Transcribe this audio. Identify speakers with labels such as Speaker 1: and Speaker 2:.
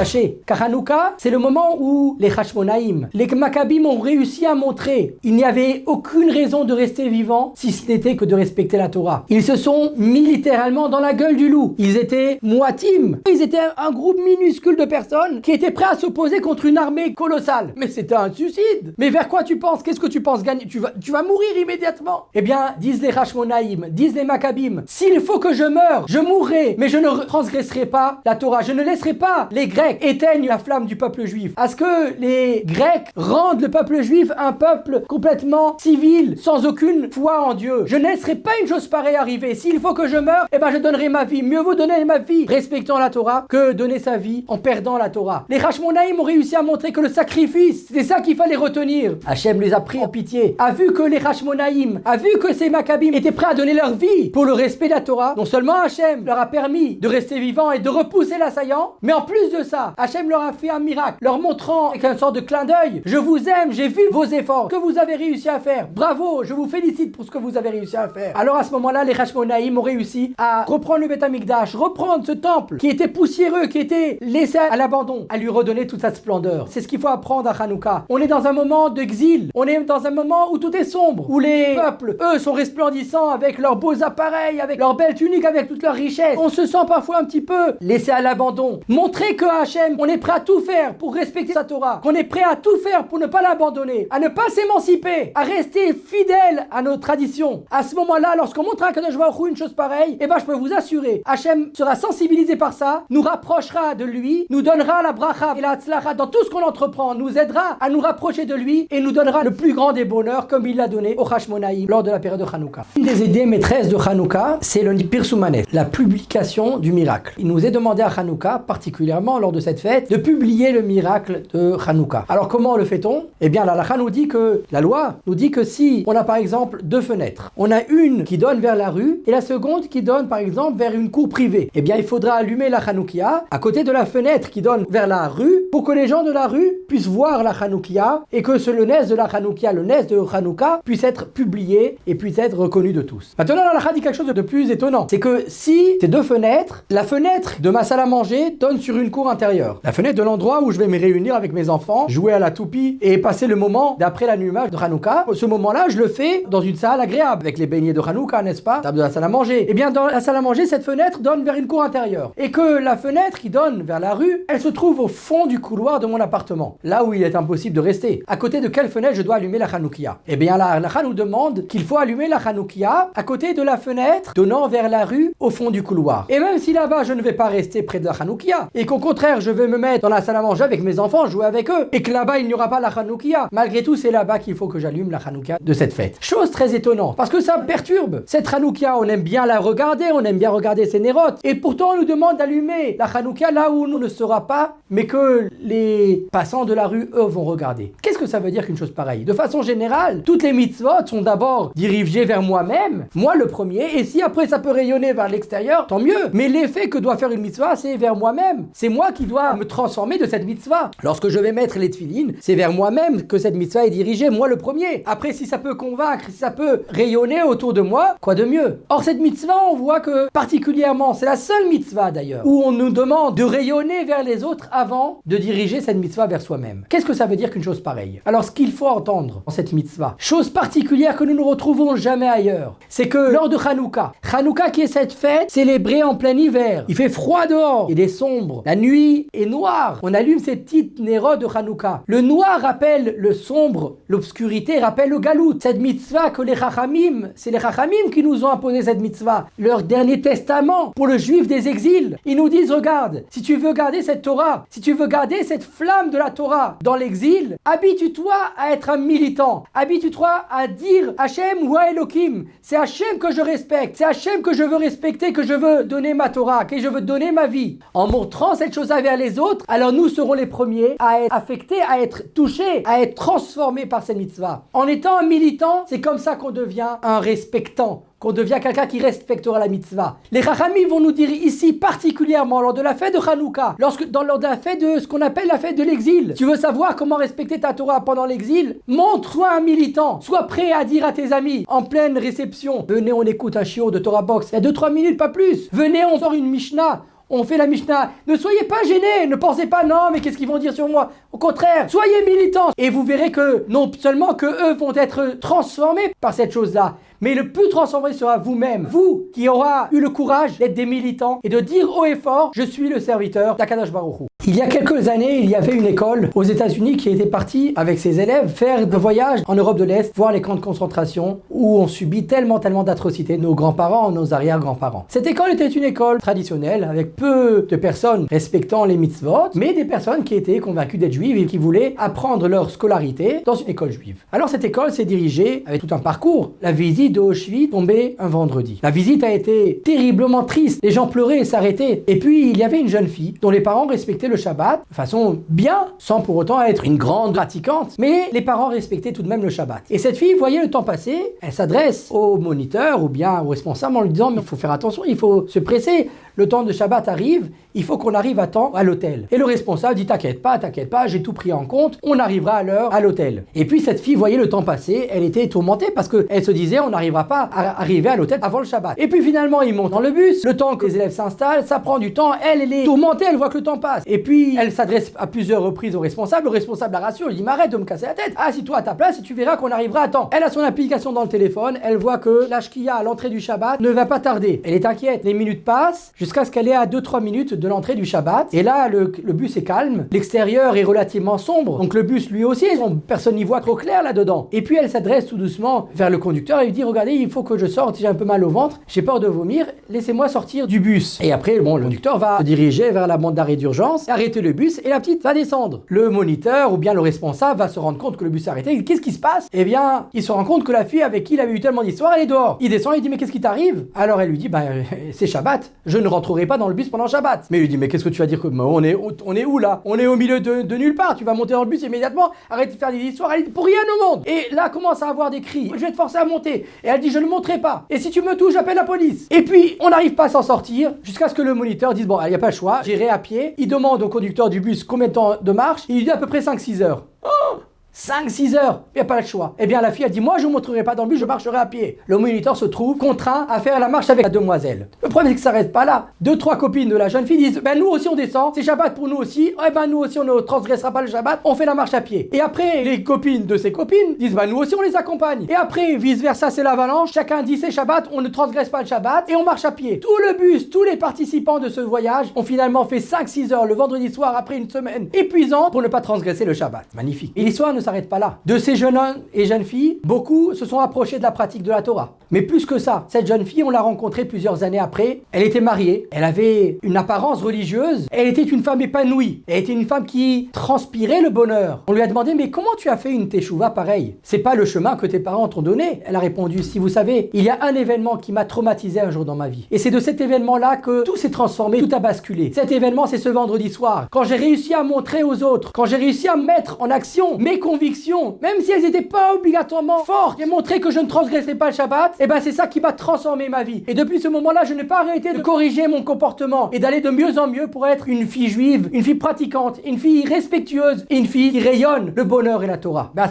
Speaker 1: Sachez qu'à Hanouka, c'est le moment où les Hashmonaïm, les Maccabim ont réussi à montrer qu'il n'y avait aucune raison de rester vivant si ce n'était que de respecter la Torah. Ils se sont mis littéralement dans la gueule du loup. Ils étaient moatim. Ils étaient un groupe minuscule de personnes qui étaient prêts à s'opposer contre une armée colossale. Mais c'était un suicide. Mais vers quoi tu penses? Qu'est-ce que tu penses gagner? Tu vas mourir immédiatement. Eh bien, disent les Hashmonaïm, disent les Maccabim, s'il faut que je meure, je mourrai, mais je ne transgresserai pas la Torah. Je ne laisserai pas les Grecs éteignent la flamme du peuple juif. À ce que les Grecs rendent le peuple juif un peuple complètement civil, sans aucune foi en Dieu. Je ne laisserai pas une chose pareille arriver. S'il faut que je meure, eh ben je donnerai ma vie. Mieux vaut donner ma vie respectant la Torah que donner sa vie en perdant la Torah. Les Hashmonaïm ont réussi à montrer que le sacrifice, c'est ça qu'il fallait retenir. Hachem les a pris en pitié, a vu que les Hashmonaïm, a vu que ces Maccabim étaient prêts à donner leur vie pour le respect de la Torah. Non seulement Hachem leur a permis de rester vivants et de repousser l'assaillant, mais en plus de ça, Hachem leur a fait un miracle, leur montrant avec un sort de clin d'œil, je vous aime, j'ai vu vos efforts, que vous avez réussi à faire. Bravo, je vous félicite pour ce que vous avez réussi à faire. Alors à ce moment-là, les Hashmonaïm ont réussi à reprendre le Beth Amikdash, reprendre ce temple qui était poussiéreux, qui était laissé à l'abandon, à lui redonner toute sa splendeur. C'est ce qu'il faut apprendre à Hanouka. On est dans un moment d'exil, on est dans un moment où tout est sombre, où les peuples, eux, sont resplendissants avec leurs beaux appareils, avec leurs belles tuniques, avec toute leur richesse. On se sent parfois un petit peu laissé à l'abandon. Montrer que Hachem, on est prêt à tout faire pour respecter sa Torah, qu'on est prêt à tout faire pour ne pas l'abandonner, à ne pas s'émanciper, à rester fidèle à nos traditions. À ce moment-là, lorsqu'on montre à Kadosh Baruch Hu une chose pareille, eh ben je peux vous assurer, Hachem sera sensibilisé par ça, nous rapprochera de lui, nous donnera la bracha et la tzlacha dans tout ce qu'on entreprend, nous aidera à nous rapprocher de lui et nous donnera le plus grand des bonheurs comme il l'a donné au Hashmonaïm lors de la période de Hanouka. Une des idées maîtresses de Hanouka, c'est le Pirsumanet, la publication du miracle. Il nous est demandé à Hanouka, particulièrement lors de cette fête, de publier le miracle de Hanouka. Alors comment le fait-on? Eh bien la halakha nous dit que, la loi nous dit que si on a par exemple deux fenêtres, on a une qui donne vers la rue et la seconde qui donne par exemple vers une cour privée, eh bien il faudra allumer la Hanoukia à côté de la fenêtre qui donne vers la rue pour que les gens de la rue puissent voir la Hanoukia et que le nes de la Hanoukia, le nes de Hanouka puisse être publié et puisse être reconnu de tous. Maintenant la halakha dit quelque chose de plus étonnant, c'est que si ces deux fenêtres, la fenêtre de ma salle à manger donne sur une cour intérieure, la fenêtre de l'endroit où je vais me réunir avec mes enfants, jouer à la toupie et passer le moment d'après l'allumage de Hanouka, ce moment-là je le fais dans une salle agréable avec les beignets de Hanouka, n'est-ce pas, table de la salle à manger. Et bien dans la salle à manger, cette fenêtre donne vers une cour intérieure et que la fenêtre qui donne vers la rue, elle se trouve au fond du couloir de mon appartement, là où il est impossible de rester. À côté de quelle fenêtre je dois allumer la Hanoukia? Eh bien la halakha nous demande qu'il faut allumer la Hanoukia à côté de la fenêtre donnant vers la rue au fond du couloir. Et même si là-bas je ne vais pas rester près de la Hanoukia et qu'au contraire je vais me mettre dans la salle à manger avec mes enfants, jouer avec eux et que là-bas il n'y aura pas la Hanoukia, malgré tout c'est là-bas qu'il faut que j'allume la Hanoukia de cette fête. Chose très étonnante parce que ça me perturbe. Cette Hanoukia, on aime bien la regarder, on aime bien regarder ses nérotes et pourtant on nous demande d'allumer la Hanoukia là où nous ne sera pas mais que les passants de la rue eux vont regarder. Qu'est-ce que ça veut dire qu'une chose pareille? De façon générale, toutes les mitzvot sont d'abord dirigées vers moi-même, moi le premier, et si après ça peut rayonner vers l'extérieur, tant mieux. Mais l'effet que doit faire une mitzvah, c'est vers moi-même. C'est moi qui dois me transformer de cette mitzvah. Lorsque je vais mettre les tefilines, c'est vers moi-même que cette mitzvah est dirigée, moi le premier. Après, si ça peut convaincre, si ça peut rayonner autour de moi, quoi de mieux? Or, cette mitzvah, on voit que particulièrement, c'est la seule mitzvah d'ailleurs, où on nous demande de rayonner vers les autres avant de diriger cette mitzvah vers soi-même. Qu'est-ce que ça veut dire qu'une chose pareille? Alors, ce qu'il faut entendre dans cette mitzvah, chose particulière que nous ne retrouvons jamais ailleurs, c'est que lors de Hanouka, Hanouka qui est cette fête célébrée en plein hiver, il fait froid dehors, il est sombre, la nuit est noire, on allume ces petites nérodes de Hanouka. Le noir rappelle le sombre, l'obscurité rappelle le galout. Cette mitzvah que les Chachamim, c'est les Chachamim qui nous ont imposé cette mitzvah, leur dernier testament pour le juif des exils. Ils nous disent, regarde, si tu veux garder cette Torah, si tu veux garder cette flamme de la Torah dans l'exil, habitue-toi à être un militant, habitue-toi à dire Hachem ou Elohim, c'est Hachem que je respecte, c'est Hachem que je veux respecter, que je veux donner ma Torah, que je veux donner ma vie. En montrant cette chose vers les autres, alors nous serons les premiers à être affectés, à être touchés, à être transformés par cette mitzvah. En étant un militant, c'est comme ça qu'on devient un respectant, qu'on devient quelqu'un qui respectera la mitzvah. Les Chachamim vont nous dire ici particulièrement lors de la fête de Hanouka, lors de la fête de ce qu'on appelle la fête de l'exil. Tu veux savoir comment respecter ta Torah pendant l'exil? Montre-toi un militant, sois prêt à dire à tes amis en pleine réception, venez on écoute un shiur de Torah Box, il y a 2-3 minutes pas plus, venez on sort une Mishnah, On fait la Mishnah. Ne soyez pas gênés, ne pensez pas non, mais qu'est-ce qu'ils vont dire sur moi? Au contraire, soyez militants. Et vous verrez que non seulement que eux vont être transformés par cette chose-là, mais le plus transformé sera vous-même. Vous qui aura eu le courage d'être des militants et de dire haut et fort, je suis le serviteur d'Akadosh Baruch Hu. Il y a quelques années, il y avait une école aux États-Unis qui était partie avec ses élèves faire des voyages en Europe de l'Est, voir les camps de concentration où on subit tellement d'atrocités, nos grands-parents, nos arrière-grands-parents. Cette école était une école traditionnelle avec peu de personnes respectant les mitzvot, mais des personnes qui étaient convaincues d'être juives et qui voulaient apprendre leur scolarité dans une école juive. Alors cette école s'est dirigée avec tout un parcours. La visite de Auschwitz tombait un vendredi. La visite a été terriblement triste, les gens pleuraient et s'arrêtaient. Et puis il y avait une jeune fille dont les parents respectaient le Shabbat de façon bien, sans pour autant être une grande pratiquante, mais les parents respectaient tout de même le Shabbat. Et cette fille voyait le temps passer, elle s'adresse au moniteur ou bien au responsable en lui disant mais il faut faire attention, il faut se presser, le temps de Shabbat arrive, il faut qu'on arrive à temps à l'hôtel. Et le responsable dit t'inquiète pas, j'ai tout pris en compte, on arrivera à l'heure à l'hôtel. Et puis cette fille voyait le temps passer, elle était tourmentée parce qu'elle se disait on n'arrivera pas à arriver à l'hôtel avant le Shabbat. Et puis finalement il monte dans le bus, le temps que les élèves s'installent, ça prend du temps, elle est tourmentée, elle voit que le temps passe. Et puis elle s'adresse à plusieurs reprises au responsable la rassure, il dit mais arrête de me casser la tête, assis-toi à ta place et tu verras qu'on arrivera à temps. Elle a son application dans le téléphone, elle voit que la shkia à l'entrée du Shabbat ne va pas tarder. Elle est inquiète, les minutes passent jusqu'à ce qu'elle est à 2-3 minutes de l'entrée du Shabbat. Et là, le bus est calme. L'extérieur est relativement sombre. Donc le bus, lui aussi, personne n'y voit trop clair là-dedans. Et puis elle s'adresse tout doucement vers le conducteur et lui dit regardez, il faut que je sorte, j'ai un peu mal au ventre, j'ai peur de vomir, laissez-moi sortir du bus. Et après, le conducteur va se diriger vers la bande d'arrêt d'urgence, arrêter le bus et la petite va descendre. Le moniteur ou bien le responsable va se rendre compte que le bus s'est arrêté. Qu'est-ce qui se passe? Eh bien, il se rend compte que la fille avec qui il avait eu tellement d'histoires, elle est dehors. Il descend, il dit mais qu'est-ce qui t'arrive? Alors elle lui dit c'est Shabbat, je ne rentrerai pas dans le bus pendant Shabbat. Mais il lui dit mais qu'est-ce que tu vas dire que on est où là? On est au milieu de nulle part, tu vas monter dans le bus immédiatement, arrête de faire des histoires, elle dit pour rien au monde. Et là commence à avoir des cris, je vais te forcer à monter. Et elle dit je ne monterai pas. Et si tu me touches, j'appelle la police. Et puis on n'arrive pas à s'en sortir jusqu'à ce que le moniteur dise bon, il n'y a pas le choix, j'irai à pied. Il demande au conducteur du bus combien de temps de marche, il lui dit à peu près 5-6 heures. 5-6 heures, il n'y a pas le choix. Eh bien la fille a dit moi je ne montrerai pas dans le bus, je marcherai à pied. Le moniteur se trouve contraint à faire la marche avec la demoiselle. Le problème c'est que ça reste pas là. 2-3 copines de la jeune fille disent nous aussi on descend, c'est Shabbat pour nous aussi, nous aussi on ne transgressera pas le Shabbat, on fait la marche à pied. Et après les copines de ses copines disent nous aussi on les accompagne. Et après vice versa c'est l'avalanche, chacun dit c'est Shabbat, on ne transgresse pas le Shabbat et on marche à pied. Tout le bus, tous les participants de ce voyage ont finalement fait 5-6 heures le vendredi soir après une semaine épuisante pour ne pas transgresser le Shabbat. Magnifique. Et l'histoire ne s'arrête pas là. De ces jeunes hommes et jeunes filles, beaucoup se sont approchés de la pratique de la Torah. Mais plus que ça, cette jeune fille, on l'a rencontrée plusieurs années après. Elle était mariée, elle avait une apparence religieuse, elle était une femme épanouie, elle était une femme qui transpirait le bonheur. On lui a demandé mais comment tu as fait une teshuva pareille? C'est pas le chemin que tes parents t'ont donné. Elle a répondu si vous savez, il y a un événement qui m'a traumatisé un jour dans ma vie. Et c'est de cet événement-là que tout s'est transformé, tout a basculé. Cet événement, c'est ce vendredi soir. Quand j'ai réussi à montrer aux autres, quand j'ai réussi à mettre en action mes convictions, même si elles n'étaient pas obligatoirement fortes, et montrer que je ne transgressais pas le Shabbat, c'est ça qui m'a transformé ma vie. Et depuis ce moment-là, je n'ai pas arrêté de corriger mon comportement et d'aller de mieux en mieux pour être une fille juive, une fille pratiquante, une fille respectueuse et une fille qui rayonne le bonheur et la Torah.